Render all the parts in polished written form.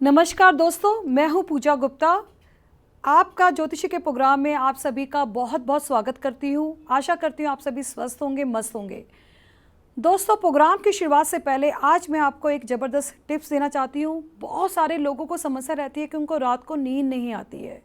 नमस्कार दोस्तों, मैं हूं पूजा गुप्ता। आपका ज्योतिषी के प्रोग्राम में आप सभी का बहुत बहुत स्वागत करती हूं। आशा करती हूं आप सभी स्वस्थ होंगे, मस्त होंगे। दोस्तों, प्रोग्राम की शुरुआत से पहले आज मैं आपको एक ज़बरदस्त टिप्स देना चाहती हूं। बहुत सारे लोगों को समस्या रहती है कि उनको रात को नींद नहीं आती है।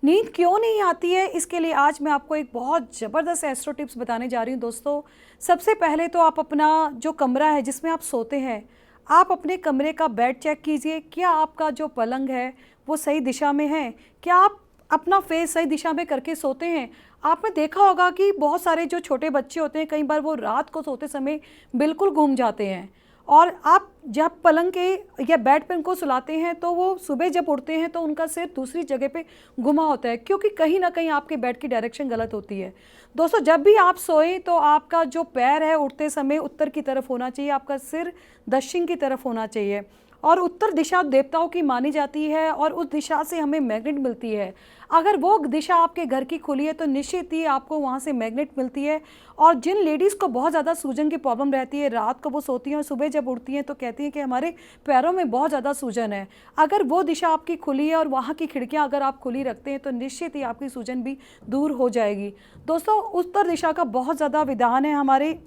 नींद क्यों नहीं आती है, इसके लिए आज मैं आपको एक बहुत ज़बरदस्त एस्ट्रो टिप्स बताने जा रही हूँ। दोस्तों, सबसे पहले तो आप अपना जो कमरा है जिसमें आप सोते हैं, आप अपने कमरे का बेड चेक कीजिए। क्या आपका जो पलंग है वो सही दिशा में है? क्या आप अपना फेस सही दिशा में करके सोते हैं? आपने देखा होगा कि बहुत सारे जो छोटे बच्चे होते हैं, कई बार वो रात को सोते समय बिल्कुल घूम जाते हैं। और आप जब पलंग के या बेड पे उनको सुलाते हैं तो वो सुबह जब उठते हैं तो उनका सिर दूसरी जगह पे घुमा होता है, क्योंकि कहीं ना कहीं आपके बेड की डायरेक्शन गलत होती है। दोस्तों, जब भी आप सोएं तो आपका जो पैर है उठते समय उत्तर की तरफ होना चाहिए, आपका सिर दक्षिण की तरफ होना चाहिए। और उत्तर दिशा देवताओं की मानी जाती है और उस दिशा से हमें मैग्नेट मिलती है। अगर वो दिशा आपके घर की खुली है तो निश्चित ही आपको वहाँ से मैग्नेट मिलती है। और जिन लेडीज़ को बहुत ज़्यादा सूजन की प्रॉब्लम रहती है, रात को वो सोती हैं और सुबह जब उठती हैं तो कहती हैं कि हमारे पैरों में बहुत ज़्यादा सूजन है, अगर वो दिशा आपकी खुली है और वहाँ की खिड़कियाँ अगर आप खुली रखते हैं तो निश्चित ही आपकी सूजन भी दूर हो जाएगी। दोस्तों, उत्तर दिशा का बहुत ज़्यादा विधान है हमारे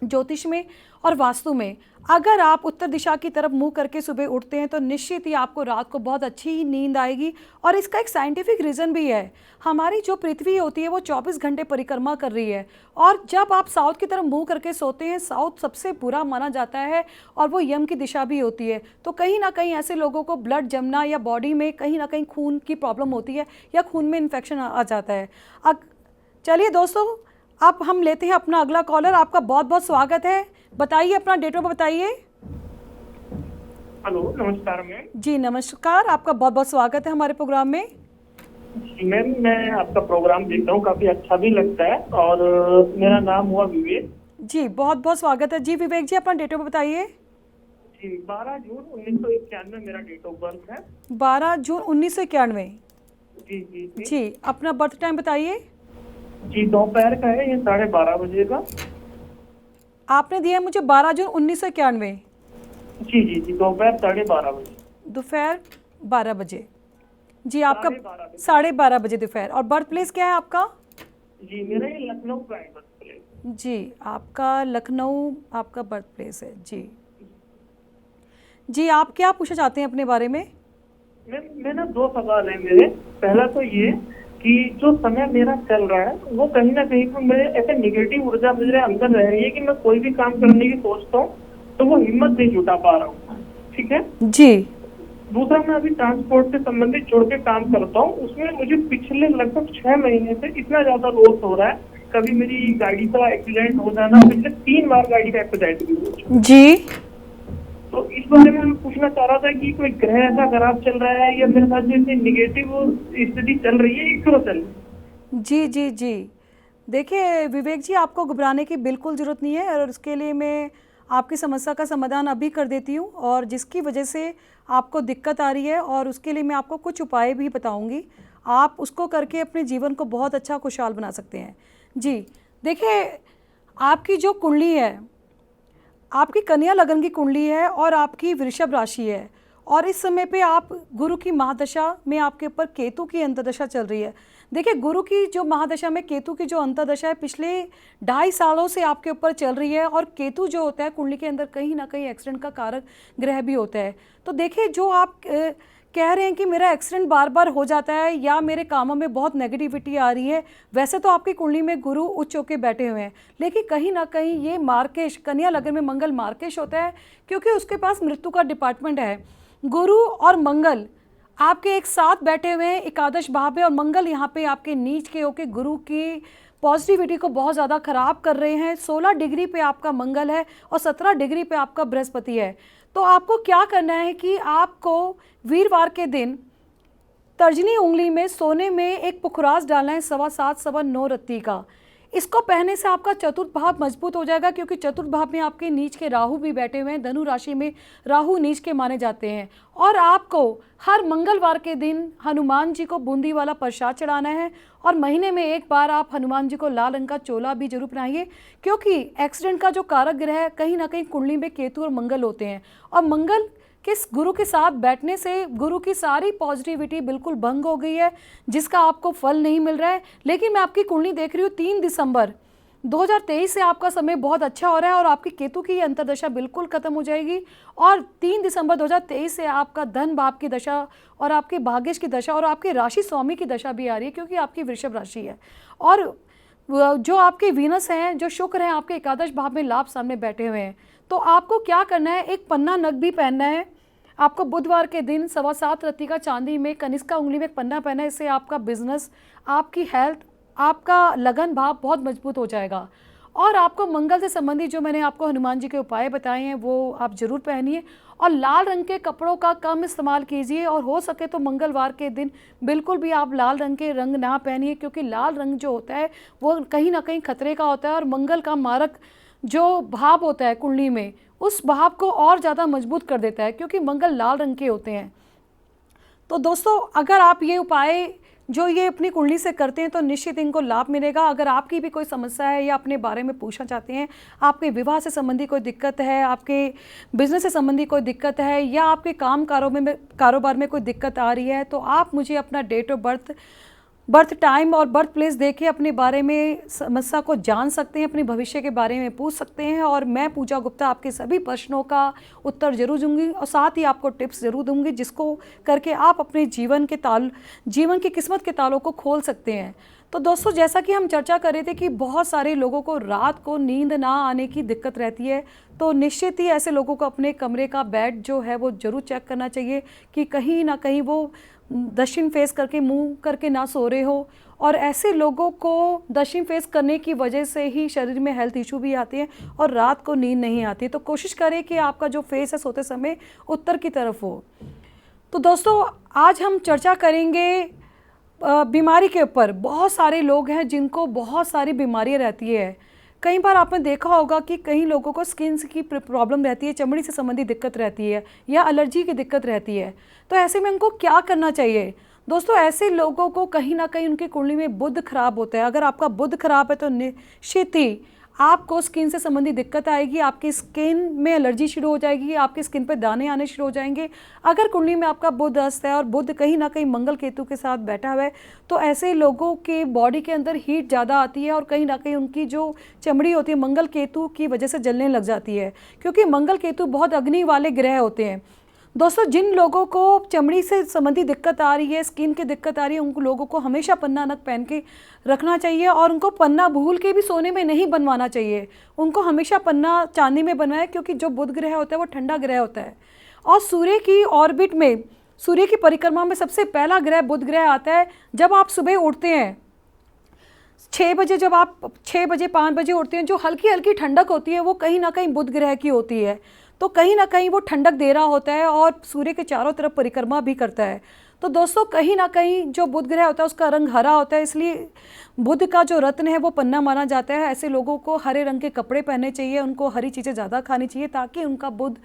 ज्योतिष में और वास्तु में। अगर आप उत्तर दिशा की तरफ मुंह करके सुबह उठते हैं तो निश्चित ही आपको रात को बहुत अच्छी नींद आएगी। और इसका एक साइंटिफिक रीज़न भी है। हमारी जो पृथ्वी होती है वो 24 घंटे परिक्रमा कर रही है, और जब आप साउथ की तरफ मुंह करके सोते हैं, साउथ सबसे बुरा माना जाता है और वो यम की दिशा भी होती है। तो कहीं ना कहीं ऐसे लोगों को ब्लड जमना या बॉडी में कहीं ना कहीं खून की प्रॉब्लम होती है या खून में इन्फेक्शन आ जाता है। चलिए दोस्तों, अब हम लेते हैं अपना अगला कॉलर। आपका बहुत बहुत स्वागत है। बताइए, अपना डेट ऑफ बर्थ बताइए। हेलो, नमस्कार मैम। जी नमस्कार, आपका बहुत बहुत स्वागत है हमारे प्रोग्राम में। मैम, मैं आपका प्रोग्राम देखता हूँ, काफी अच्छा भी लगता है। और मेरा नाम हुआ विवेक। जी बहुत बहुत स्वागत है। जी विवेक जी, अपना डेट ऑफ बर्थ बताइए। जी, 12 जून 1991 मेरा डेट ऑफ बर्थ है। 12 जून 1991। जी जी जी। जी, अपना बर्थ टाइम बताइए। जी, दोपहर का है, ये 12:30 बजे का। आपने दिया है मुझे 12 जून 1991, जी जी जी, दोपहर 12:30 बजे। दोपहर 12 बजे। जी, आपका 12:30 बजे। 12:30 दोपहर। और बर्थ प्लेस क्या है आपका? जी, मेरा ये लखनऊ का है बर्थ प्लेस। जी, आपका लखनऊ आपका बर्थ प्लेस है। जी जी, आप क्या पूछना चाहते हैं अपने बारे में? मैं ना, दो सवाल है मेरे। पहला तो ये कि जो समय मेरा चल रहा है वो कहीं ना कहीं पर मेरे ऐसे निगेटिव ऊर्जा मेरे अंदर रह रही है कि मैं कोई भी काम करने की सोचता हूँ तो वो हिम्मत नहीं जुटा पा रहा हूँ। ठीक है। जी दूसरा, मैं अभी ट्रांसपोर्ट से संबंधित जुड़ के काम करता हूँ, उसमें मुझे पिछले लगभग 6 महीने से इतना ज्यादा लॉस हो रहा है। कभी मेरी गाड़ी का एक्सीडेंट हो जाना, पिछले 3 बार गाड़ी का एक्सीडेंट भी हो चुका। जी तो इस बारे में मैं पूछना चाह रहा था कि कोई ग्रह ऐसा खराब चल रहा है या मेरे साथ जैसे निगेटिव स्थिति चल रही है, ये क्यों चल रही है? जी जी जी, देखिए विवेक जी, आपको घबराने की बिल्कुल ज़रूरत नहीं है। और उसके लिए मैं आपकी समस्या का समाधान अभी कर देती हूँ, और जिसकी वजह से आपको दिक्कत आ रही है और उसके लिए मैं आपको कुछ उपाय भी बताऊँगी। आप उसको करके अपने जीवन को बहुत अच्छा खुशहाल बना सकते हैं। जी देखिए, आपकी जो कुंडली है, आपकी कन्या लगन की कुंडली है और आपकी वृषभ राशि है। और इस समय पे आप गुरु की महादशा में, आपके ऊपर केतु की अंतर्दशा चल रही है। देखिए, गुरु की जो महादशा में केतु की जो अंतर्दशा है पिछले 2.5 सालों से आपके ऊपर चल रही है। और केतु जो होता है कुंडली के अंदर कहीं ना कहीं एक्सीडेंट का कारक ग्रह भी होता है। तो देखिए, जो आप कह रहे हैं कि मेरा एक्सीडेंट बार बार हो जाता है या मेरे कामों में बहुत नेगेटिविटी आ रही है, वैसे तो आपकी कुंडली में गुरु उच्च होकर बैठे हुए हैं, लेकिन कहीं ना कहीं ये मार्केश, कन्या लगन में मंगल मार्केश होता है, क्योंकि उसके पास मृत्यु का डिपार्टमेंट है। गुरु और मंगल आपके एक साथ बैठे हुए हैं एकादश भाव में, और मंगल यहाँ पे आपके नीच के होके गुरु की पॉजिटिविटी को बहुत ज़्यादा ख़राब कर रहे हैं। 16 डिग्री पे आपका मंगल है और 17 डिग्री पे आपका बृहस्पति है। तो आपको क्या करना है कि आपको वीरवार के दिन तर्जनी उंगली में सोने में एक पुखराज डालना है, 7.25 7.9 रत्ती का। इसको पहनने से आपका चतुर्थ भाव मजबूत हो जाएगा, क्योंकि चतुर्थ भाव में आपके नीच के राहु भी बैठे हुए हैं। धनु राशि में राहु नीच के माने जाते हैं। और आपको हर मंगलवार के दिन हनुमान जी को बूंदी वाला प्रसाद चढ़ाना है, और महीने में एक बार आप हनुमान जी को लाल रंग का चोला भी जरूर पहनाइए, क्योंकि एक्सीडेंट का जो कारक ग्रह है कहीं ना कहीं कुंडली में केतु और मंगल होते हैं। और मंगल कि इस गुरु के साथ बैठने से गुरु की सारी पॉजिटिविटी बिल्कुल भंग हो गई है, जिसका आपको फल नहीं मिल रहा है। लेकिन मैं आपकी कुंडली देख रही हूँ, 3 दिसंबर 2023 से आपका समय बहुत अच्छा हो रहा है और आपकी केतु की अंतर्दशा बिल्कुल खत्म हो जाएगी। और 3 दिसंबर 2023 से आपका धन भाव की दशा और आपके भाग्येश की दशा और आपके राशि स्वामी की दशा भी आ रही है, क्योंकि आपकी वृषभ राशि है। और जो आपके वीनस हैं, जो शुक्र हैं, आपके एकादश भाव में लाभ सामने बैठे हुए हैं। तो आपको क्या करना है, एक पन्ना नग भी पहनना है। आपको बुधवार के दिन 7:15 रत्ती का चांदी में कनिष्का उंगली में एक पन्ना पहना है। इससे आपका बिजनेस, आपकी हेल्थ, आपका लगन भाव बहुत मजबूत हो जाएगा। और आपको मंगल से संबंधित जो मैंने आपको हनुमान जी के उपाय बताए हैं वो आप जरूर पहनिए। और लाल रंग के कपड़ों का कम इस्तेमाल कीजिए, और हो सके तो मंगलवार के दिन बिल्कुल भी आप लाल रंग के रंग ना पहनिए, क्योंकि लाल रंग जो होता है वो कहीं ना कहीं खतरे का होता है। और मंगल का मारक जो भाव होता है कुंडली में, उस भाव को और ज़्यादा मजबूत कर देता है, क्योंकि मंगल लाल रंग के होते हैं। तो दोस्तों, अगर आप ये उपाय जो ये अपनी कुंडली से करते हैं तो निश्चित इनको लाभ मिलेगा। अगर आपकी भी कोई समस्या है या अपने बारे में पूछना चाहते हैं, आपके विवाह से संबंधी कोई दिक्कत है, आपके बिजनेस से संबंधी कोई दिक्कत है, या आपके कारोबार में कोई दिक्कत आ रही है, तो आप मुझे अपना डेट ऑफ बर्थ टाइम और बर्थ प्लेस देके अपने बारे में समस्या को जान सकते हैं, अपने भविष्य के बारे में पूछ सकते हैं। और मैं पूजा गुप्ता आपके सभी प्रश्नों का उत्तर जरूर दूंगी, और साथ ही आपको टिप्स जरूर दूंगी, जिसको करके आप अपने जीवन की किस्मत के तालों को खोल सकते हैं। तो दोस्तों, जैसा कि हम चर्चा कर रहे थे कि बहुत सारे लोगों को रात को नींद ना आने की दिक्कत रहती है, तो निश्चित ही ऐसे लोगों को अपने कमरे का बेड जो है वो ज़रूर चेक करना चाहिए कि कहीं ना कहीं वो दक्षिण फेस करके, मुंह करके ना सो रहे हो। और ऐसे लोगों को दक्षिण फेस करने की वजह से ही शरीर में हेल्थ इशू भी आते हैं और रात को नींद नहीं आती। तो कोशिश करें कि आपका जो फेस है सोते समय उत्तर की तरफ हो। तो दोस्तों, आज हम चर्चा करेंगे बीमारी के ऊपर। बहुत सारे लोग हैं जिनको बहुत सारी बीमारियां रहती है। कई बार आपने देखा होगा कि कई लोगों को स्किन की प्रॉब्लम रहती है, चमड़ी से संबंधित दिक्कत रहती है, या एलर्जी की दिक्कत रहती है। तो ऐसे में उनको क्या करना चाहिए? दोस्तों, ऐसे लोगों को कहीं ना कहीं उनकी कुंडली में बुध खराब होता है। अगर आपका बुध खराब है तो निश्चित ही आपको स्किन से संबंधित दिक्कत आएगी, आपकी स्किन में एलर्जी शुरू हो जाएगी, आपकी स्किन पे दाने आने शुरू हो जाएंगे। अगर कुंडली में आपका बुध अस्त है और बुध कहीं ना कहीं मंगल केतु के साथ बैठा हुआ है, तो ऐसे लोगों के बॉडी के अंदर हीट ज़्यादा आती है और कहीं ना कहीं उनकी जो चमड़ी होती है मंगल केतु की वजह से जलने लग जाती है, क्योंकि मंगल केतु बहुत अग्नि वाले ग्रह होते हैं। दोस्तों, जिन लोगों को चमड़ी से संबंधी दिक्कत आ रही है, स्किन की दिक्कत आ रही है, उन लोगों को हमेशा पन्ना नग पहन के रखना चाहिए, और उनको पन्ना भूल के भी सोने में नहीं बनवाना चाहिए। उनको हमेशा पन्ना चांदी में बनवाए, क्योंकि जो बुध ग्रह होता है वो ठंडा ग्रह होता है। और सूर्य की ऑर्बिट में, सूर्य की परिक्रमा में सबसे पहला ग्रह बुध ग्रह आता है। जब आप सुबह उठते हैं 6 बजे, जब आप 6 बजे 5 बजे उठते हैं, जो हल्की हल्की ठंडक होती है वो कहीं ना कहीं बुध ग्रह की होती है। तो कहीं ना कहीं वो ठंडक दे रहा होता है और सूर्य के चारों तरफ परिक्रमा भी करता है। तो दोस्तों, कहीं ना कहीं जो बुध ग्रह होता है उसका रंग हरा होता है, इसलिए बुध का जो रत्न है वो पन्ना माना जाता है। ऐसे लोगों को हरे रंग के कपड़े पहनने चाहिए, उनको हरी चीज़ें ज़्यादा खानी चाहिए, ताकि उनका बुध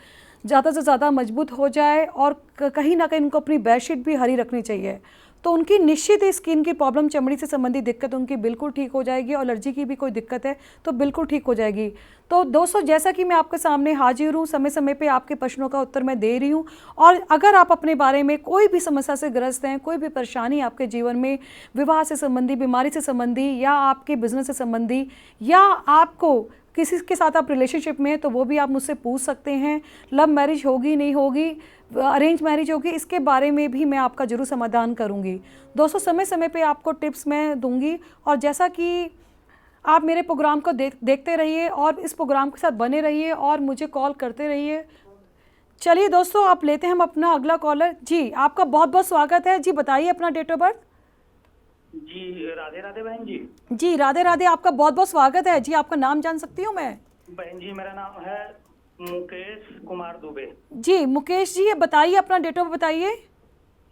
ज़्यादा से ज़्यादा मजबूत हो जाए। और कहीं ना कहीं उनको अपनी बेडशीट भी हरी रखनी चाहिए, तो उनकी निश्चित ही स्किन की प्रॉब्लम, चमड़ी से संबंधित दिक्कत उनकी बिल्कुल ठीक हो जाएगी। और एलर्जी की भी कोई दिक्कत है तो बिल्कुल ठीक हो जाएगी। तो दोस्तों, जैसा कि मैं आपके सामने हाजिर हूँ, समय समय पे आपके प्रश्नों का उत्तर मैं दे रही हूँ। और अगर आप अपने बारे में कोई भी समस्या से ग्रस्त हैं, कोई भी परेशानी आपके जीवन में, विवाह से संबंधी, बीमारी से संबंधी, या आपके बिजनेस से संबंधी, या आपको किसी के साथ आप रिलेशनशिप में हैं, तो वो भी आप मुझसे पूछ सकते हैं। लव मैरिज होगी, नहीं होगी, अरेंज मैरिज होगी, इसके बारे में भी मैं आपका जरूर समाधान करूंगी। दोस्तों, समय समय पे आपको टिप्स मैं दूंगी, और जैसा कि आप मेरे प्रोग्राम को देखते रहिए और इस प्रोग्राम के साथ बने रहिए और मुझे कॉल करते रहिए। चलिए दोस्तों, आप लेते हैं हम अपना अगला कॉलर। जी, आपका बहुत बहुत स्वागत है। जी, बताइए अपना डेट ऑफ बर्थ। जी, राधे राधे बहन जी। जी, राधे राधे, आपका बहुत बहुत स्वागत है। जी, आपका नाम जान सकती हूँ मैं? बहन जी, मेरा नाम है मुकेश कुमार दुबे। जी, मुकेश जी, ये बताइए अपना डेट ऑफ बर्थ बताइए।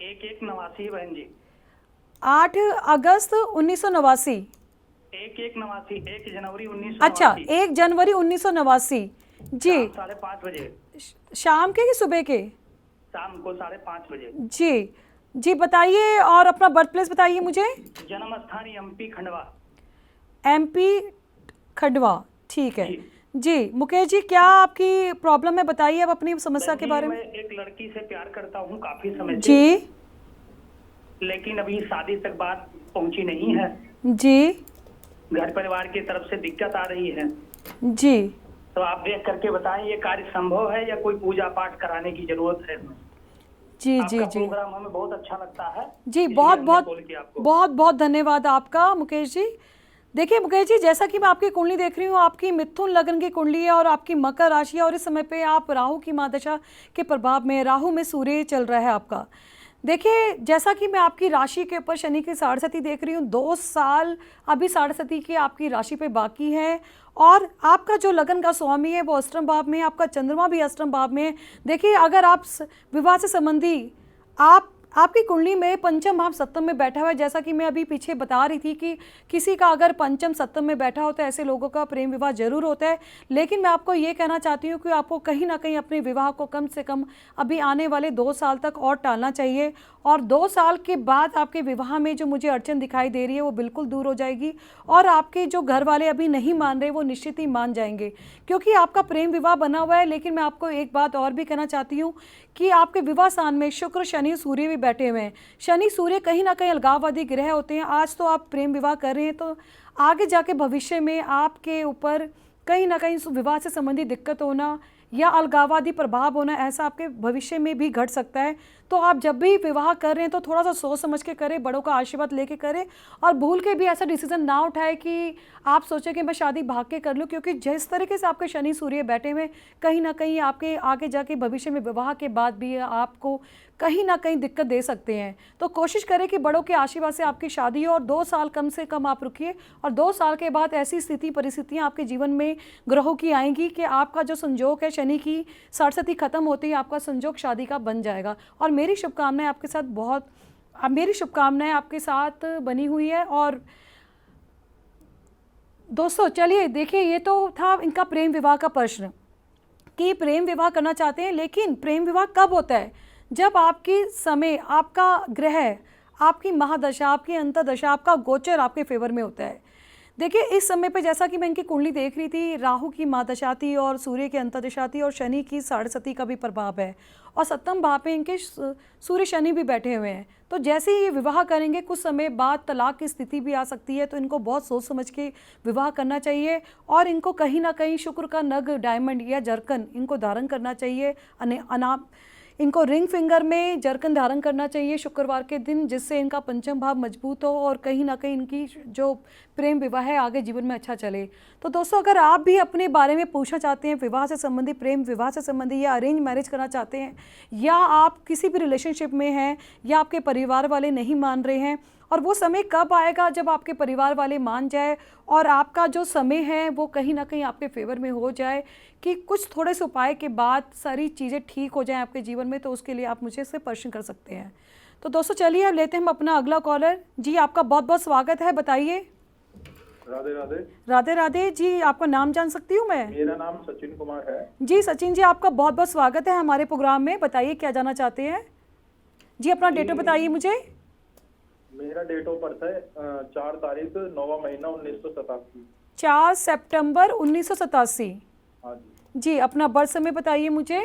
1189 बहन जी। 8 अगस्त 1989। 1189, 1 जनवरी 1989। अच्छा, 1 जनवरी 1989। जी, 5:30 बजे। शाम के कि सुबह के? शाम को 5:30 बजे। जी जी, बताइए, और अपना बर्थ प्लेस बताइए मुझे। जन्म स्थान एमपी खंडवा। एमपी खंडवा, ठीक है। जी मुकेश जी, क्या आपकी प्रॉब्लम है, बताइए अब अपनी समस्या के जी, बारे में। मैं एक लड़की से प्यार करता हूँ काफी समय से, जी लेकिन अभी शादी तक बात पहुंची नहीं है। जी घर परिवार की तरफ से दिक्कत आ रही है। जी तो आप देख करके बताएं ये कार्य संभव है या कोई पूजा पाठ कराने की जरूरत है। जी जी आपका जी प्रोग्राम हमें बहुत अच्छा लगता है, जी, इसलिए बहुत हमने बहुत कॉल किया आपको। बहुत बहुत धन्यवाद आपका मुकेश जी। देखिए मुकेश जी, जैसा कि मैं आपकी कुंडली देख रही हूँ, आपकी मिथुन लगन की कुंडली है और आपकी मकर राशि है, और इस समय पे आप राहु की महादशा के प्रभाव में, राहु में सूर्य चल रहा है आपका। देखिए जैसा कि मैं आपकी राशि के ऊपर शनि की साढ़े देख रही हूँ, 2 साल अभी साढ़े की आपकी राशि पे बाकी है, और आपका जो लगन का स्वामी है वो अष्टम भाव में है, आपका चंद्रमा भी अष्टम भाव में है। देखिए अगर आप विवाह से संबंधी आपकी कुंडली में पंचम भाव सप्तम में बैठा हुआ है, जैसा कि मैं अभी पीछे बता रही थी कि किसी का अगर पंचम सप्तम में बैठा होता है, ऐसे लोगों का प्रेम विवाह जरूर होता है। लेकिन मैं आपको ये कहना चाहती हूँ कि आपको कहीं ना कहीं अपने विवाह को कम से कम अभी आने वाले 2 साल तक और टालना चाहिए, और 2 साल के बाद आपके विवाह में जो मुझे अड़चन दिखाई दे रही है वो बिल्कुल दूर हो जाएगी, और आपके जो घर वाले अभी नहीं मान रहे वो निश्चित ही मान जाएंगे, क्योंकि आपका प्रेम विवाह बना हुआ है। लेकिन मैं आपको एक बात और भी कहना चाहती हूँ कि आपके विवाह स्थान में शुक्र शनि सूर्य भी बैठे हुए हैं। शनि सूर्य कहीं ना कहीं अलगाववादी ग्रह होते हैं। आज तो आप प्रेम विवाह कर रहे हैं, तो आगे जाके भविष्य में आपके ऊपर कहीं ना कहीं विवाह से संबंधित दिक्कत होना या अलगाववादी प्रभाव होना, ऐसा आपके भविष्य में भी घट सकता है। तो आप जब भी विवाह कर रहे हैं तो थोड़ा सा सोच समझ के करें, बड़ों का आशीर्वाद लेके करें, और भूल के भी ऐसा डिसीजन ना उठाए कि आप सोचें कि मैं शादी भाग के कर लूँ, क्योंकि जिस तरीके से आपके शनि सूर्य बैठे हुए कहीं ना कहीं आपके आगे जाके भविष्य में विवाह के बाद भी आपको कहीं ना कहीं दिक्कत दे सकते हैं। तो कोशिश करें कि बड़ों के आशीर्वाद से आपकी शादी हो, और 2 साल कम से कम आप रुकिए, और 2 साल के बाद ऐसी स्थिति परिस्थितियां आपके जीवन में ग्रहों की आएंगी कि आपका जो संजोग है, शनि की साढ़े खत्म होते ही आपका संजोग शादी का बन जाएगा। और मेरी शुभकामनाएं आपके साथ मेरी शुभकामनाएं आपके साथ बनी हुई है। और दोस्तों चलिए देखिए, ये तो था इनका प्रेम विवाह का प्रश्न कि प्रेम विवाह करना चाहते हैं, लेकिन प्रेम विवाह कब होता है? जब आपकी समय, आपका ग्रह, आपकी महादशा, आपकी अंतर्दशा, आपका गोचर आपके फेवर में होता है। देखिए इस समय पे जैसा कि मैं इनकी कुंडली देख रही थी, राहु की महादशा थी और सूर्य की अंतर्दशा थी, और शनि की साढ़े का भी प्रभाव है, और सप्तम भाव पे इनके सूर्य शनि भी बैठे हुए हैं। तो जैसे ही ये विवाह करेंगे कुछ समय बाद तलाक की स्थिति भी आ सकती है, तो इनको बहुत सोच समझ के विवाह करना चाहिए, और इनको कहीं ना कहीं शुक्र का नग, डायमंड या जरकन इनको धारण करना चाहिए। इनको रिंग फिंगर में जरकन धारण करना चाहिए शुक्रवार के दिन, जिससे इनका पंचम भाव मजबूत हो और कहीं ना कहीं इनकी जो प्रेम विवाह है आगे जीवन में अच्छा चले। तो दोस्तों अगर आप भी अपने बारे में पूछना चाहते हैं, विवाह से संबंधी, प्रेम विवाह से संबंधी, या अरेंज मैरिज करना चाहते हैं, या आप किसी भी रिलेशनशिप में हैं, या आपके परिवार वाले नहीं मान रहे हैं, और वो समय कब आएगा जब आपके परिवार वाले मान जाए और आपका जो समय है वो कहीं ना कहीं आपके फेवर में हो जाए, कि कुछ थोड़े से उपाय के बाद सारी चीज़ें ठीक हो जाएं आपके जीवन में, तो उसके लिए आप मुझे से प्रश्न कर सकते हैं। तो दोस्तों चलिए अब लेते हैं हम अपना अगला कॉलर। जी आपका बहुत बहुत स्वागत है, बताइए। राधे राधे। राधे राधे जी, आपका नाम जान सकती हूँ मैं? मेरा नाम सचिन कुमार है। जी सचिन जी, आपका बहुत बहुत स्वागत है हमारे प्रोग्राम में, बताइए क्या जानना चाहते हैं? जी अपना डेट बताइए मुझे। मेरा डेट ऑफ बर्थ है 4 तारीख 9वां महीना 1987। 4 सितंबर 1987। हाँ जी। जी अपना बर्थ समय बताइए मुझे।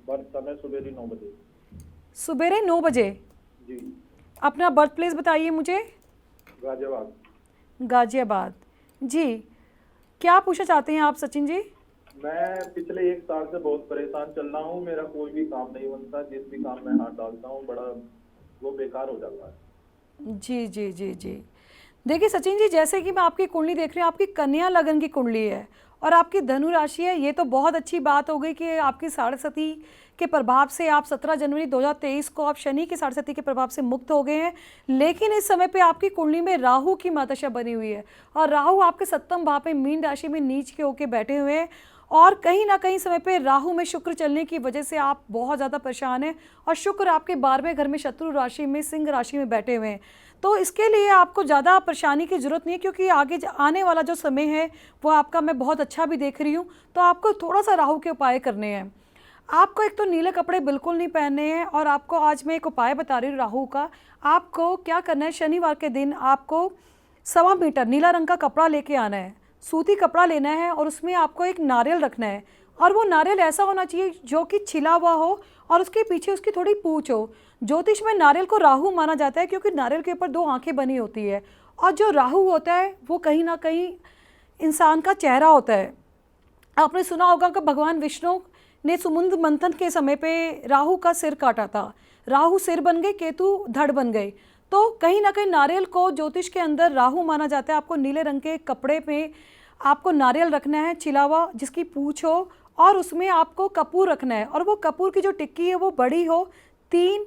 बर्थ समय सुबह 9 बजे। सुबह 9 बजे। जी। अपना बर्थ प्लेस बताइए मुझे। गाजियाबाद। गाजियाबाद। जी क्या पूछना चाहते हैं आप सचिन जी? मैं पिछले 1 साल से बहुत परेशान चल रहा हूँ। मेरा कोई भी काम नहीं बनता, जिस भी काम में हाथ डालता हूँ बड़ा वो बेकार हो जाता है। जी जी जी जी देखिए सचिन जी, जैसे कि मैं आपकी कुंडली देख रही हूँ, आपकी कन्या लगन की कुंडली है और आपकी धनु राशि है। ये तो बहुत अच्छी बात हो गई कि आपकी साढ़े के प्रभाव से आप 17 जनवरी 2023 को आप शनि के साढ़े के प्रभाव से मुक्त हो गए हैं। लेकिन इस समय पे आपकी कुंडली में राहु की महादशा बनी हुई है, और राहु आपके सप्तम भाव पे मीन राशि में नीच के होके बैठे हुए हैं, और कहीं ना कहीं समय पे राहु में शुक्र चलने की वजह से आप बहुत ज़्यादा परेशान हैं, और शुक्र आपके 12वें घर में शत्रु राशि में सिंह राशि में बैठे हुए हैं। तो इसके लिए आपको ज़्यादा परेशानी की ज़रूरत नहीं है, क्योंकि आगे आने वाला जो समय है वो आपका मैं बहुत अच्छा भी देख रही हूँ। तो आपको थोड़ा सा राहु के उपाय करने हैं। आपको एक तो नीले कपड़े बिल्कुल नहीं पहनने हैं, और आपको आज मैं एक उपाय बता रही हूँ राहु का। आपको क्या करना है, शनिवार के दिन आपको 1.25 मीटर नीला रंग का कपड़ा लेके आना है। सूती कपड़ा लेना है और उसमें आपको एक नारियल रखना है, और वो नारियल ऐसा होना चाहिए जो कि छिला हुआ हो और उसके पीछे उसकी थोड़ी पूंछ हो। ज्योतिष में नारियल को राहु माना जाता है क्योंकि नारियल के ऊपर 2 आंखें बनी होती है, और जो राहु होता है वो कहीं ना कहीं इंसान का चेहरा होता है। आपने सुना होगा कि भगवान विष्णु ने समुद्र मंथन के समय पे राहु का सिर काटा था। राहु सिर बन गए, केतु धड़ बन गए। तो कहीं ना कहीं नारियल को ज्योतिष के अंदर राहु माना जाता है। आपको नीले रंग के कपड़े पे आपको नारियल रखना है छिला हुआ जिसकी पूंछ हो, और उसमें आपको कपूर रखना है, और वो कपूर की जो टिक्की है वो बड़ी हो, 3,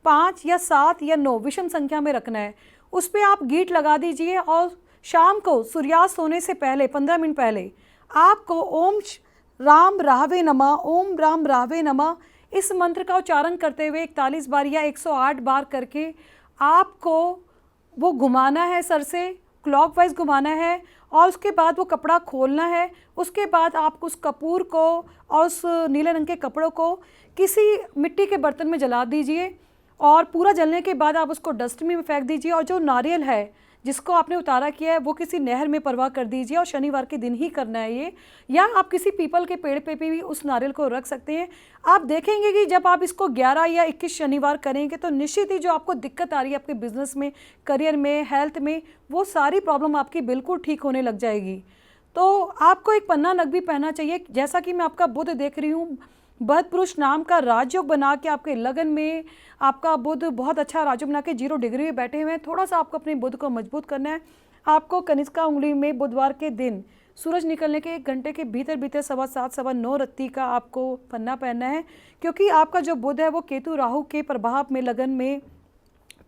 5 या 7 या 9 विषम संख्या में रखना है। उस पर आप गीट लगा दीजिए, और शाम को सूर्यास्त होने से पहले 15 मिनट पहले आपको ओम राम राहवे नमः, ओम राम राहवे नमः इस मंत्र का उच्चारण करते हुए 41 बार या 108 बार करके आपको वो घुमाना है, सर से क्लॉकवाइज घुमाना है, और उसके बाद वो कपड़ा खोलना है। उसके बाद आप उस कपूर को और उस नीले रंग के कपड़ों को किसी मिट्टी के बर्तन में जला दीजिए, और पूरा जलने के बाद आप उसको डस्टबिन में फेंक दीजिए, और जो नारियल है जिसको आपने उतारा किया है वो किसी नहर में प्रवाह कर दीजिए, और शनिवार के दिन ही करना है ये, या आप किसी पीपल के पेड़ पे भी उस नारियल को रख सकते हैं। आप देखेंगे कि जब आप इसको 11 या 21 शनिवार करेंगे तो निश्चित ही जो आपको दिक्कत आ रही है आपके बिजनेस में, करियर में, हेल्थ में, वो सारी प्रॉब्लम आपकी बिल्कुल ठीक होने लग जाएगी। तो आपको एक पन्ना नग भी पहनना चाहिए। जैसा कि मैं आपका बुध देख रही हूँ, बृहद पुरुष नाम का राजयोग बना के आपके लगन में आपका बुध बहुत अच्छा राजयोग बना के 0 डिग्री में बैठे हुए हैं। थोड़ा सा आपको अपने बुध को मजबूत करना है। आपको कनिष्का उंगली में बुधवार के दिन सूरज निकलने के 1 घंटे के भीतर भीतर 7:15 7:09 रत्ती का आपको पन्ना पहनना है, क्योंकि आपका जो बुध है वो केतु राहु के प्रभाव में लगन में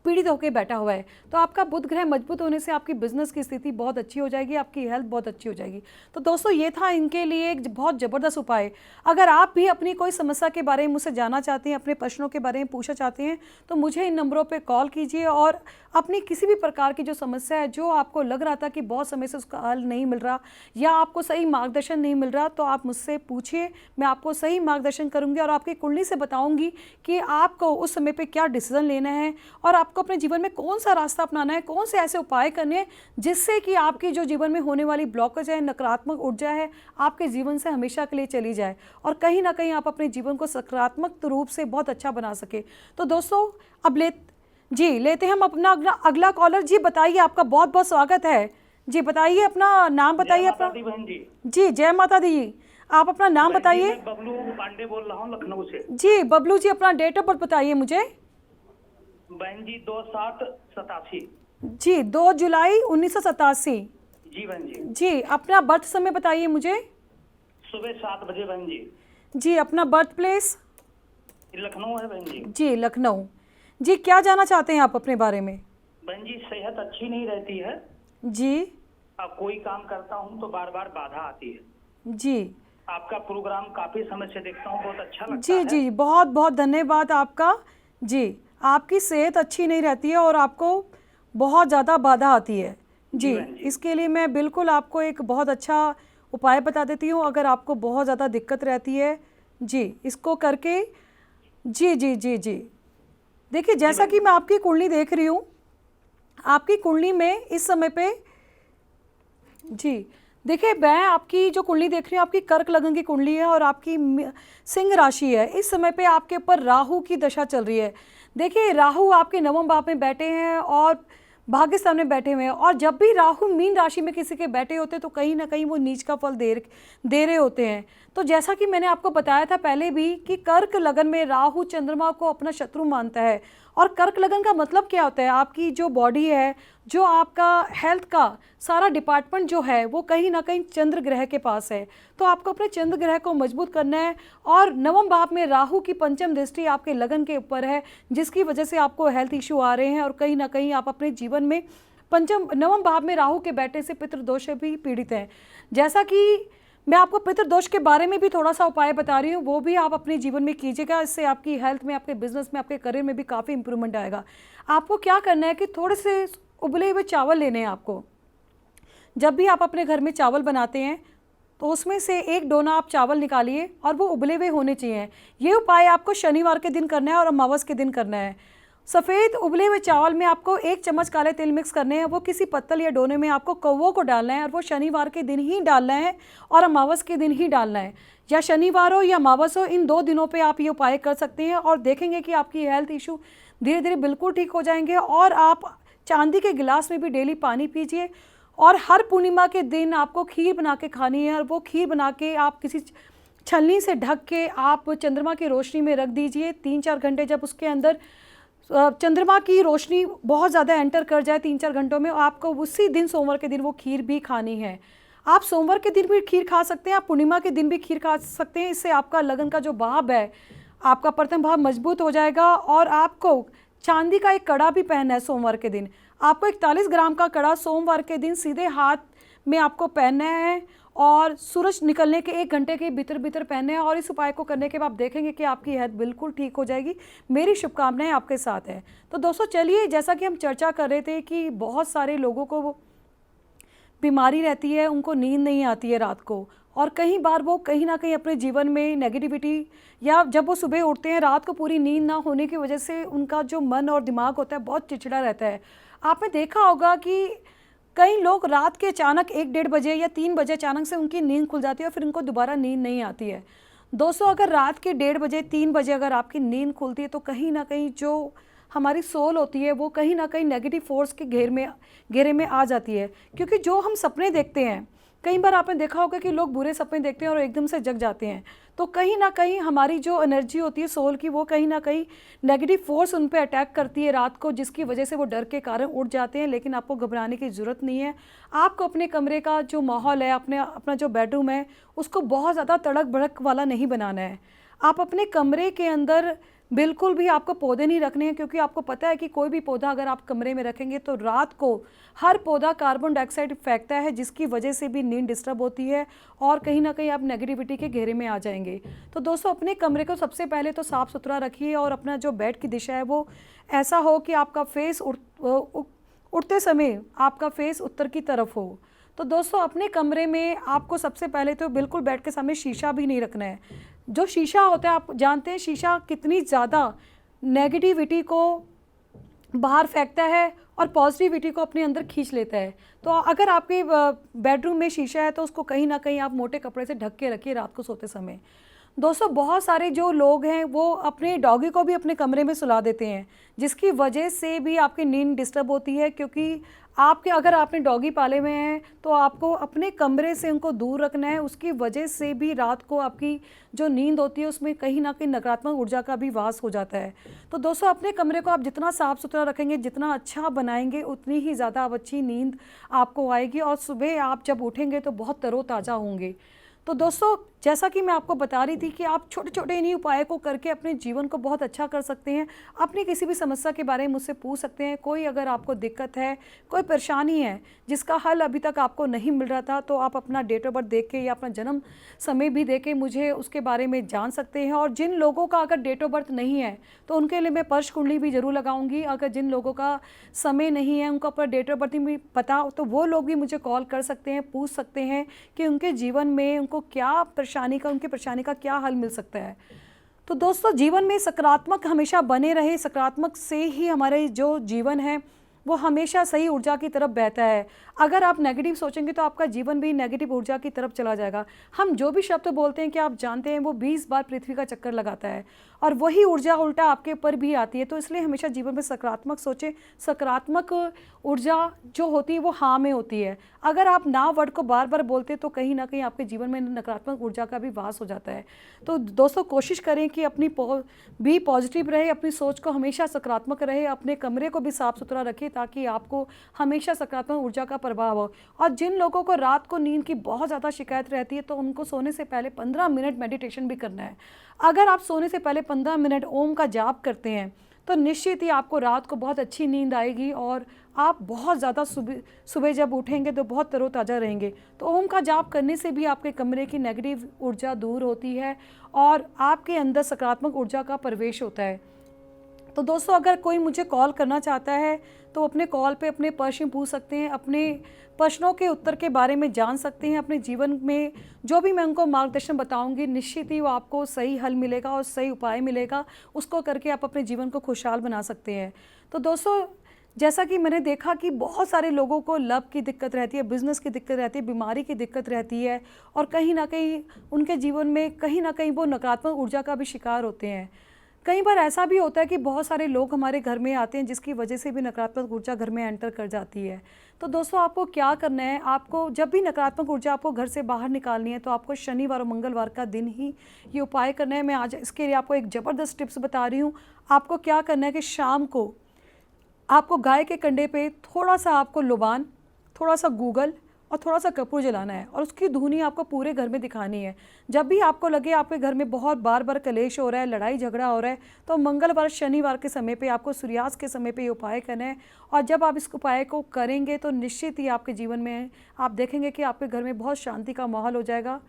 पीड़ित होकर बैठा हुआ है। तो आपका बुध ग्रह मजबूत होने से आपकी बिजनेस की स्थिति बहुत अच्छी हो जाएगी, आपकी हेल्थ बहुत अच्छी हो जाएगी। तो दोस्तों ये था इनके लिए एक बहुत ज़बरदस्त उपाय। अगर आप भी अपनी कोई समस्या के बारे में मुझसे जानना चाहते हैं, अपने प्रश्नों के बारे में पूछना चाहते हैं, तो मुझे इन नंबरों पे कॉल कीजिए, और अपनी किसी भी प्रकार की जो समस्या है, जो आपको लग रहा था कि बहुत समय से उसका हल नहीं मिल रहा या आपको सही मार्गदर्शन नहीं मिल रहा, तो आप मुझसे पूछिए, मैं आपको सही मार्गदर्शन करूँगी और आपकी कुंडली से बताऊँगी कि आपको उस समय पर क्या डिसीजन लेना है, और आपको अपने जीवन में कौन सा रास्ता अपनाना है, कौन से ऐसे उपाय करने हैं जिससे कि आपकी जो जीवन में होने वाली ब्लॉकेज है, नकारात्मक ऊर्जा है, आपके जीवन से हमेशा के लिए चली जाए, और कहीं ना कहीं आप अपने जीवन को सकारात्मक रूप से बहुत अच्छा बना सके। तो दोस्तों अब लेते हैं हम अपना अगला कॉलर। जी बताइए, आपका बहुत बहुत स्वागत है। जी बताइए, अपना नाम बताइए। अपना बहन जी। जी जय माता दी। आप अपना नाम बताइए। बबलू पांडे बोल रहा हूँ लखनऊ से। जी बबलू जी, अपना डेट ऑफ बर्थ बताइए मुझे। बहन जी 2/7/87। जी 2 जुलाई 1987। जी बहन जी। जी अपना बर्थ समय बताइए मुझे। सुबह 7 बजे बहन जी। जी अपना बर्थ प्लेस। लखनऊ है बहन जी। जी लखनऊ। जी क्या जानना चाहते हैं आप अपने बारे में? बहन जी सेहत अच्छी नहीं रहती है जी। अब कोई काम करता हूँ तो बार बार बाधा आती है। जी आपका प्रोग्राम काफी समय से देखता हूँ, बहुत अच्छा लगता जी है। जी बहुत बहुत धन्यवाद आपका। जी आपकी सेहत अच्छी नहीं रहती है और आपको बहुत ज़्यादा बाधा आती है। जी इसके लिए मैं बिल्कुल आपको एक बहुत अच्छा उपाय बता देती हूँ। अगर आपको बहुत ज़्यादा दिक्कत रहती है, जी इसको करके जी जी जी जी देखिए, जैसा कि मैं आपकी कुंडली देख रही हूँ, आपकी कुंडली में इस समय पे जी देखिए, मैं आपकी जो कुंडली देख रही हूँ, आपकी कर्क लगन की कुंडली है और आपकी सिंह राशि है। इस समय पे आपके ऊपर राहु की दशा चल रही है। देखिए राहु आपके 9वें भाव में बैठे हैं और भाग्य स्थान में बैठे हुए हैं, और जब भी राहु मीन राशि में किसी के बैठे होते हैं तो कहीं ना कहीं वो नीच का फल दे रहे होते हैं। तो जैसा कि मैंने आपको बताया था पहले भी कि कर्क लगन में राहु चंद्रमा को अपना शत्रु मानता है। और कर्क लगन का मतलब क्या होता है? आपकी जो बॉडी है, जो आपका हेल्थ का सारा डिपार्टमेंट जो है वो कहीं ना कहीं चंद्र ग्रह के पास है। तो आपको अपने चंद्र ग्रह को मजबूत करना है, और 9वें भाव में राहु की पंचम दृष्टि आपके लगन के ऊपर है, जिसकी वजह से आपको हेल्थ इशू आ रहे हैं, और कहीं ना कहीं आप अपने जीवन में 9वें भाव में राहु के बैठे से पितृदोष से भी पीड़ित हैं। जैसा कि मैं आपको पितृदोष के बारे में भी थोड़ा सा उपाय बता रही हूँ, वो भी आप अपने जीवन में कीजिएगा। इससे आपकी हेल्थ में, आपके बिजनेस में, आपके करियर में भी काफ़ी इंप्रूवमेंट आएगा। आपको क्या करना है कि थोड़े से उबले हुए चावल लेने हैं आपको। जब भी आप अपने घर में चावल बनाते हैं तो उसमें से 1 डोना आप चावल निकालिए और वो उबले हुए होने चाहिए। ये उपाय आपको शनिवार के दिन करना है और अमावस के दिन करना है। सफ़ेद उबले हुए चावल में आपको 1 चम्मच काले तिल मिक्स करने हैं। वो किसी पत्तल या डोने में आपको कौवों को डालना है और वो शनिवार के दिन ही डालना है और अमावस के दिन ही डालना है, या शनिवार हो या अमावस हो, इन 2 दिनों पे आप ये उपाय कर सकते हैं और देखेंगे कि आपकी हेल्थ इशू धीरे धीरे बिल्कुल ठीक हो जाएंगे। और आप चांदी के गिलास में भी डेली पानी पीजिए और हर पूर्णिमा के दिन आपको खीर बना के खानी है और वो खीर बना के आप किसी छलनी से ढक के आप चंद्रमा की रोशनी में रख दीजिए 3-4 घंटे। जब उसके अंदर चंद्रमा की रोशनी बहुत ज़्यादा एंटर कर जाए 3-4 घंटों में, आपको उसी दिन सोमवार के दिन वो खीर भी खानी है। आप सोमवार के दिन भी खीर खा सकते हैं, आप पूर्णिमा के दिन भी खीर खा सकते हैं। इससे आपका लगन का जो भाव है, आपका प्रथम भाव मजबूत हो जाएगा। और आपको चांदी का एक कड़ा भी पहनना है सोमवार के दिन। आपको 41 ग्राम का कड़ा सोमवार के दिन सीधे हाथ में आपको पहनना है और सूरज निकलने के 1 घंटे के भीतर भीतर पहनना है। और इस उपाय को करने के बाद आप देखेंगे कि आपकी हेल्थ बिल्कुल ठीक हो जाएगी। मेरी शुभकामनाएं आपके साथ है। तो दोस्तों चलिए, जैसा कि हम चर्चा कर रहे थे कि बहुत सारे लोगों को वो बीमारी रहती है, उनको नींद नहीं आती है रात को, और कई बार वो कहीं ना कहीं अपने जीवन में नेगेटिविटी, या जब वो सुबह उठते हैं रात को पूरी नींद ना होने की वजह से उनका जो मन और दिमाग होता है बहुत चिड़चिड़ा रहता है। आपने देखा होगा कि कई लोग रात के अचानक 1-1:30 बजे या 3 बजे अचानक से उनकी नींद खुल जाती है और फिर उनको दोबारा नींद नहीं आती है। दोस्तों, अगर रात के 1:30 बजे 3 बजे अगर आपकी नींद खुलती है तो कहीं ना कहीं जो हमारी सोल होती है वो कहीं ना कहीं नेगेटिव फोर्स के घेरे में आ जाती है। क्योंकि जो हम सपने देखते हैं, कई बार आपने देखा होगा कि लोग बुरे सपने देखते हैं और एकदम से जग जाते हैं, तो कहीं ना कहीं हमारी जो एनर्जी होती है सोल की, वो कहीं ना कहीं नेगेटिव फोर्स उन पे अटैक करती है रात को, जिसकी वजह से वो डर के कारण उठ जाते हैं। लेकिन आपको घबराने की ज़रूरत नहीं है। आपको अपने कमरे का जो माहौल है, अपना जो बेडरूम है, उसको बहुत ज़्यादा तड़क भड़क वाला नहीं बनाना है। आप अपने कमरे के अंदर बिल्कुल भी आपको पौधे नहीं रखने हैं, क्योंकि आपको पता है कि कोई भी पौधा अगर आप कमरे में रखेंगे तो रात को हर पौधा कार्बन डाइऑक्साइड फेंकता है, जिसकी वजह से भी नींद डिस्टर्ब होती है और कहीं ना कहीं आप नेगेटिविटी के घेरे में आ जाएंगे। तो दोस्तों, अपने कमरे को सबसे पहले तो साफ़ सुथरा रखिए और अपना जो बेड की दिशा है वो ऐसा हो कि आपका फेस उठते समय आपका फेस उत्तर की तरफ हो। तो दोस्तों, अपने कमरे में आपको सबसे पहले तो बिल्कुल बेड के सामने शीशा भी नहीं रखना है। जो शीशा होता है, आप जानते हैं शीशा कितनी ज़्यादा नेगेटिविटी को बाहर फेंकता है और पॉजिटिविटी को अपने अंदर खींच लेता है। तो अगर आपके बेडरूम में शीशा है तो उसको कहीं ना कहीं आप मोटे कपड़े से ढक के रखिए रात को सोते समय। दोस्तों, बहुत सारे जो लोग हैं वो अपने डॉगी को भी अपने कमरे में सुला देते हैं, जिसकी वजह से भी आपकी नींद डिस्टर्ब होती है। क्योंकि अगर आपने डॉगी पाले हुए हैं तो आपको अपने कमरे से उनको दूर रखना है। उसकी वजह से भी रात को आपकी जो नींद होती है उसमें कहीं ना कहीं नकारात्मक ऊर्जा का भी वास हो जाता है। तो दोस्तों, अपने कमरे को आप जितना साफ़ सुथरा रखेंगे, जितना अच्छा बनाएंगे, उतनी ही ज़्यादा अच्छी नींद आपको आएगी और सुबह आप जब उठेंगे तो बहुत तरोताज़ा होंगे। तो दोस्तों, जैसा कि मैं आपको बता रही थी कि आप छोटे छोटे इन्हीं उपायों को करके अपने जीवन को बहुत अच्छा कर सकते हैं। अपनी किसी भी समस्या के बारे में मुझसे पूछ सकते हैं। कोई अगर आपको दिक्कत है, कोई परेशानी है जिसका हल अभी तक आपको नहीं मिल रहा था, तो आप अपना डेट ऑफ बर्थ देख के या अपना जन्म समय भी दे के मुझे उसके बारे में जान सकते हैं। और जिन लोगों का अगर डेट ऑफ बर्थ नहीं है तो उनके लिए मैं पर्श कुंडली भी ज़रूर लगाऊंगी। अगर जिन लोगों का समय नहीं है, उनको अपना डेट ऑफ बर्थ भी पता, तो वो लोग भी मुझे कॉल कर सकते हैं, पूछ सकते हैं कि उनके जीवन में उनको क्या उनकी परेशानी का क्या हल मिल सकता है। तो दोस्तों, जीवन में सकारात्मक हमेशा बने रहे। सकारात्मक से ही हमारे जो जीवन है वो हमेशा सही ऊर्जा की तरफ बहता है। अगर आप नेगेटिव सोचेंगे तो आपका जीवन भी नेगेटिव ऊर्जा की तरफ चला जाएगा। हम जो भी शब्द बोलते हैं कि आप जानते हैं, वो 20 बार पृथ्वी का चक्कर लगाता है और वही ऊर्जा उल्टा आपके ऊपर भी आती है। तो इसलिए हमेशा जीवन में सकारात्मक सोचें। सकारात्मक ऊर्जा जो होती है वो हाँ में होती है। अगर आप ना वर्ड को बार बार बोलते हैं तो कहीं ना कहीं आपके जीवन में नकारात्मक ऊर्जा का भी वास हो जाता है। तो दोस्तों, कोशिश करें कि अपनी भी पॉजिटिव रहे, अपनी सोच को हमेशा सकारात्मक रहे, अपने कमरे को भी साफ़ सुथरा रखें ताकि आपको हमेशा सकारात्मक ऊर्जा का प्रभाव हो। और जिन लोगों को रात को नींद की बहुत ज़्यादा शिकायत रहती है तो उनको सोने से पहले 15 मिनट मेडिटेशन भी करना है। अगर आप सोने से पहले 15 मिनट ओम का जाप करते हैं तो निश्चित ही आपको रात को बहुत अच्छी नींद आएगी और आप बहुत ज़्यादा सुबह जब उठेंगे तो बहुत तरोताज़ा रहेंगे। तो ओम का जाप करने से भी आपके कमरे की नेगेटिव ऊर्जा दूर होती है और आपके अंदर सकारात्मक ऊर्जा का प्रवेश होता है। तो दोस्तों, अगर कोई मुझे कॉल करना चाहता है तो अपने कॉल पे अपने प्रश्न पूछ सकते हैं, अपने प्रश्नों के उत्तर के बारे में जान सकते हैं। अपने जीवन में जो भी मैं उनको मार्गदर्शन बताऊंगी, निश्चित ही वो आपको सही हल मिलेगा और सही उपाय मिलेगा, उसको करके आप अपने जीवन को खुशहाल बना सकते हैं। तो दोस्तों, जैसा कि मैंने देखा कि बहुत सारे लोगों को लव की दिक्कत रहती है, बिज़नेस की दिक्कत रहती है, बीमारी की दिक्कत रहती है, और कहीं ना कहीं उनके जीवन में कहीं ना कहीं वो नकारात्मक ऊर्जा का भी शिकार होते हैं। कई बार ऐसा भी होता है कि बहुत सारे लोग हमारे घर में आते हैं जिसकी वजह से भी नकारात्मक ऊर्जा घर में एंटर कर जाती है। तो दोस्तों, आपको क्या करना है, आपको जब भी नकारात्मक ऊर्जा आपको घर से बाहर निकालनी है तो आपको शनिवार और मंगलवार का दिन ही ये उपाय करना है। मैं आज इसके लिए आपको एक ज़बरदस्त टिप्स बता रही हूँ। आपको क्या करना है कि शाम को आपको गाय के कंडे पे थोड़ा सा आपको लुबान, थोड़ा सा गूगल और थोड़ा सा कपूर जलाना है, और उसकी धुनी आपको पूरे घर में दिखानी है। जब भी आपको लगे आपके घर में बहुत बार बार कलेश हो रहा है, लड़ाई झगड़ा हो रहा है, तो मंगलवार शनिवार के समय पे आपको सूर्यास्त के समय पे ये उपाय करना है। और जब आप इस उपाय को करेंगे तो निश्चित ही आपके जीवन में आप देखेंगे कि आपके घर में बहुत शांति का माहौल हो जाएगा।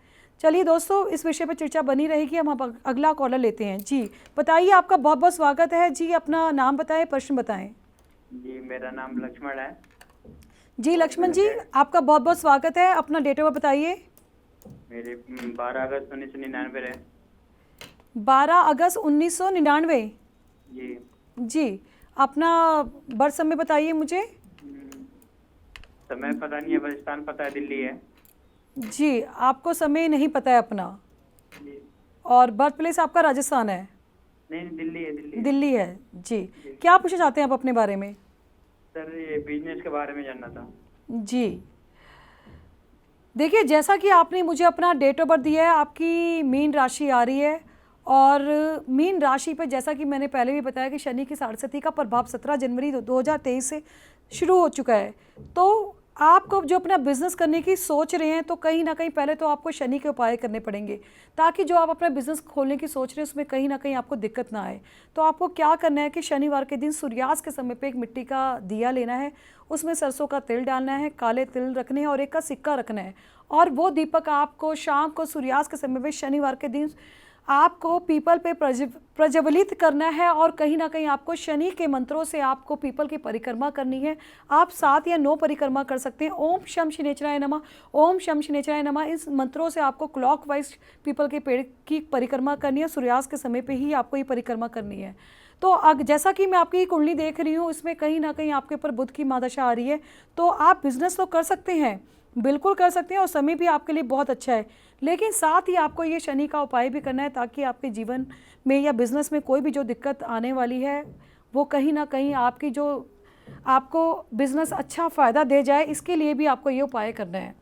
चलिए दोस्तों, इस विषय पर चर्चा बनी रहेगी। हम अब अगला कॉलर लेते हैं। जी बताइए, आपका बहुत बहुत स्वागत है जी। अपना नाम बताएं, प्रश्न बताएं। जी, मेरा नाम लक्ष्मण है। जी लक्ष्मण जी, आपका बहुत बहुत स्वागत है। अपना डेट ऑफ बर्थ बताइए। मेरे 12 अगस्त 1999 है। 12 अगस्त 1999। जी। जी, अपना बर्थ समय बताइए मुझे। समय पता नहीं है, बस स्थान पता है, दिल्ली है। जी, आपको समय नहीं पता है अपना, जी। और बर्थ प्लेस आपका राजस्थान है। नहीं, दिल्ली है। दिल्ली है जी। क्या पूछना चाहते हैं आप अपने बारे में? सर, ये बिजनेस के बारे में जानना था। जी देखिए, जैसा कि आपने मुझे अपना डेट ऑफ बर्थ दिया है, आपकी मीन राशि आ रही है, और मीन राशि पर जैसा कि मैंने पहले भी बताया कि शनि की साढ़े का प्रभाव 17 जनवरी 2023 से शुरू हो चुका है। तो आपको जो अपना बिजनेस करने की सोच रहे हैं, तो कहीं ना कहीं पहले तो आपको शनि के उपाय करने पड़ेंगे, ताकि जो आप अपना बिजनेस खोलने की सोच रहे हैं उसमें कहीं ना कहीं आपको दिक्कत ना आए। तो आपको क्या करना है कि शनिवार के दिन सूर्यास्त के समय पे एक मिट्टी का दिया लेना है, उसमें सरसों का तेल डालना है, काले तिल रखने हैं और एक का सिक्का रखना है, और वो दीपक आपको शाम को सूर्यास्त के समय पे शनिवार के दिन आपको पीपल पे प्रज्वलित करना है, और कहीं ना कहीं आपको शनि के मंत्रों से आपको पीपल की परिक्रमा करनी है। आप 7 या 9 परिक्रमा कर सकते हैं। ओम शम शनिचराय नमः, ओम शम शनिचराय नमः, इस मंत्रों से आपको क्लॉकवाइज पीपल के पेड़ की परिक्रमा करनी है। सूर्यास्त के समय पे ही आपको ये परिक्रमा करनी है। तो जैसा कि मैं आपकी कुंडली देख रही हूँ, इसमें कहीं ना कहीं आपके ऊपर बुध की महादशा आ रही है, तो आप बिजनेस तो कर सकते हैं, बिल्कुल कर सकते हैं, और समय भी आपके लिए बहुत अच्छा है। लेकिन साथ ही आपको ये शनि का उपाय भी करना है, ताकि आपके जीवन में या बिज़नेस में कोई भी जो दिक्कत आने वाली है वो कहीं ना कहीं आपकी जो आपको बिज़नेस अच्छा फ़ायदा दे जाए, इसके लिए भी आपको ये उपाय करना है।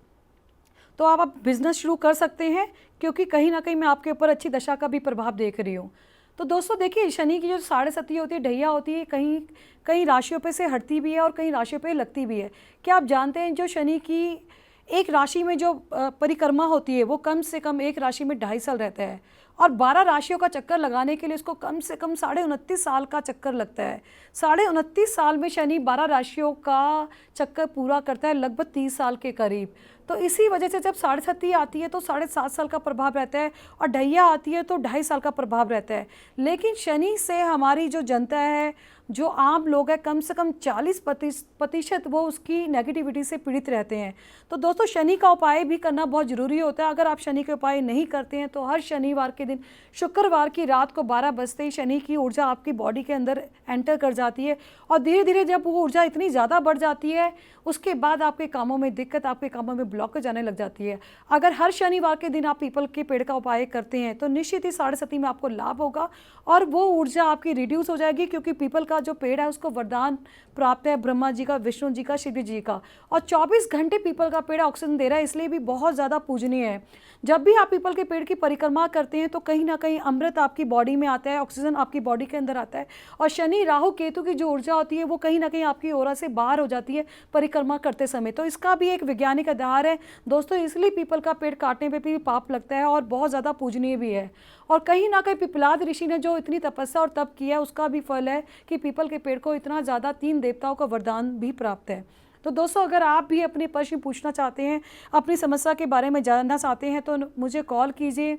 तो आप बिज़नेस शुरू कर सकते हैं, क्योंकि कहीं ना कहीं मैं आपके ऊपर अच्छी दशा का भी प्रभाव देख रही हूँ। तो दोस्तों देखिए, शनि की जो 7.5 होती है, ढैया होती है, कहीं कहीं राशियों पे से हटती भी है और कहीं राशियों पे लगती भी है। क्या आप जानते हैं, जो शनि की एक राशि में जो परिक्रमा होती है वो कम से कम एक राशि में 2.5 साल रहता है, और 12 राशियों का चक्कर लगाने के लिए उसको कम से कम 29.5 साल का चक्कर लगता है। 29.5 साल में शनि 12 राशियों का चक्कर पूरा करता है, लगभग 30 साल के करीब। तो इसी वजह से जब 7.5 आती है तो 7.5 साल का प्रभाव रहता है, और ढैया आती है तो 2.5 साल का प्रभाव रहता है। लेकिन शनि से हमारी जो जनता है, जो आम लोग हैं, कम से कम 40% वो उसकी नेगेटिविटी से पीड़ित रहते हैं। तो दोस्तों, शनि का उपाय भी करना बहुत ज़रूरी होता है। अगर आप शनि के उपाय नहीं करते हैं तो हर शनिवार के दिन शुक्रवार की रात को 12 बजते ही शनि की ऊर्जा आपकी बॉडी के अंदर एंटर कर जाती है, और धीरे धीरे जब वो ऊर्जा इतनी ज़्यादा बढ़ जाती है, उसके बाद आपके कामों में दिक्कत, आपके कामों में ब्लॉकेज आने लग जाती है। अगर हर शनिवार के दिन आप पीपल के पेड़ का उपाय करते हैं तो निश्चित ही 7.5 में आपको लाभ होगा, और वो ऊर्जा आपकी रिड्यूस हो जाएगी, क्योंकि पीपल का जो पेड़ है उसको वरदान प्राप्त है ब्रह्मा जी का, विष्णु जी का, शिव जी का, और 24 घंटे पीपल का पेड़ ऑक्सीजन दे रहा है, इसलिए भी बहुत ज़्यादा पूजनीय है। जब भी आप पीपल के पेड़ की परिक्रमा करते हैं तो कहीं ना कहीं अमृत आपकी बॉडी में आता है, ऑक्सीजन आपकी बॉडी के अंदर आता है, और शनि राहु केतु की जो ऊर्जा होती है वो कहीं ना कहीं आपकी ओरा से बाहर हो जाती है परिक्रमा करते समय। तो इसका भी एक वैज्ञानिक आधार है दोस्तों, इसलिए पीपल का पेड़ काटने पर भी पाप लगता है और बहुत ज़्यादा पूजनीय भी है। और कहीं ना कहीं पिपलाद ऋषि ने जो इतनी तपस्या और तप किया, उसका भी फल है कि पीपल के पेड़ को इतना ज़्यादा 3 देवताओं का वरदान भी प्राप्त है। तो दोस्तों, अगर आप भी अपने प्रश्न पूछना चाहते हैं, अपनी समस्या के बारे में जानना चाहते हैं, तो मुझे कॉल कीजिए।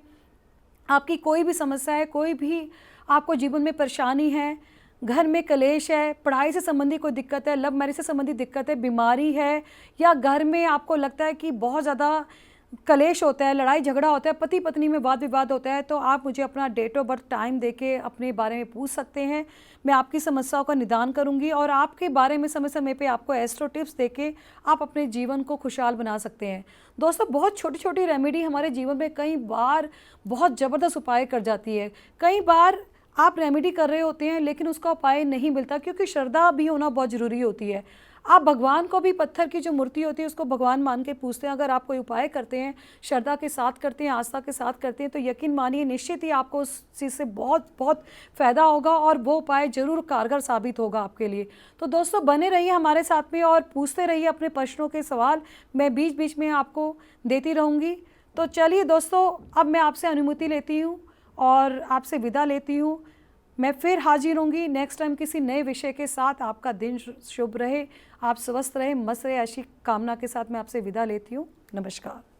आपकी कोई भी समस्या है, कोई भी आपको जीवन में परेशानी है, घर में कलेश है, पढ़ाई से संबंधी कोई दिक्कत है, लव मैरिज से संबंधित दिक्कत है, बीमारी है, या घर में आपको लगता है कि बहुत ज़्यादा कलेश होता है, लड़ाई झगड़ा होता है, पति पत्नी में वाद विवाद होता है, तो आप मुझे अपना डेट ऑफ बर्थ टाइम देके अपने बारे में पूछ सकते हैं। मैं आपकी समस्याओं का निदान करूंगी और आपके बारे में समय समय पे आपको एस्ट्रो टिप्स देके आप अपने जीवन को खुशहाल बना सकते हैं। दोस्तों, बहुत छोटी छोटी रेमेडी हमारे जीवन में कई बार बहुत ज़बरदस्त उपाय कर जाती है। कई बार आप रेमेडी कर रहे होते हैं लेकिन उसका उपाय नहीं मिलता, क्योंकि श्रद्धा भी होना बहुत ज़रूरी होती है। आप भगवान को भी पत्थर की जो मूर्ति होती है उसको भगवान मान के पूछते हैं। अगर आप कोई उपाय करते हैं, श्रद्धा के साथ करते हैं, आस्था के साथ करते हैं, तो यकीन मानिए निश्चित ही आपको उस चीज़ से बहुत बहुत फ़ायदा होगा और वो उपाय ज़रूर कारगर साबित होगा आपके लिए। तो दोस्तों, बने रहिए हमारे साथ में और पूछते रहिए अपने प्रश्नों के सवाल, मैं बीच बीच में आपको देती रहूँगी। तो चलिए दोस्तों, अब मैं आपसे अनुमति लेती हूँ और आपसे विदा लेती हूँ। मैं फिर हाजिर होंगी नेक्स्ट टाइम किसी नए विषय के साथ। आपका दिन शुभ रहे, आप स्वस्थ रहे, मस्त रहे, ऐसी कामना के साथ मैं आपसे विदा लेती हूँ। नमस्कार।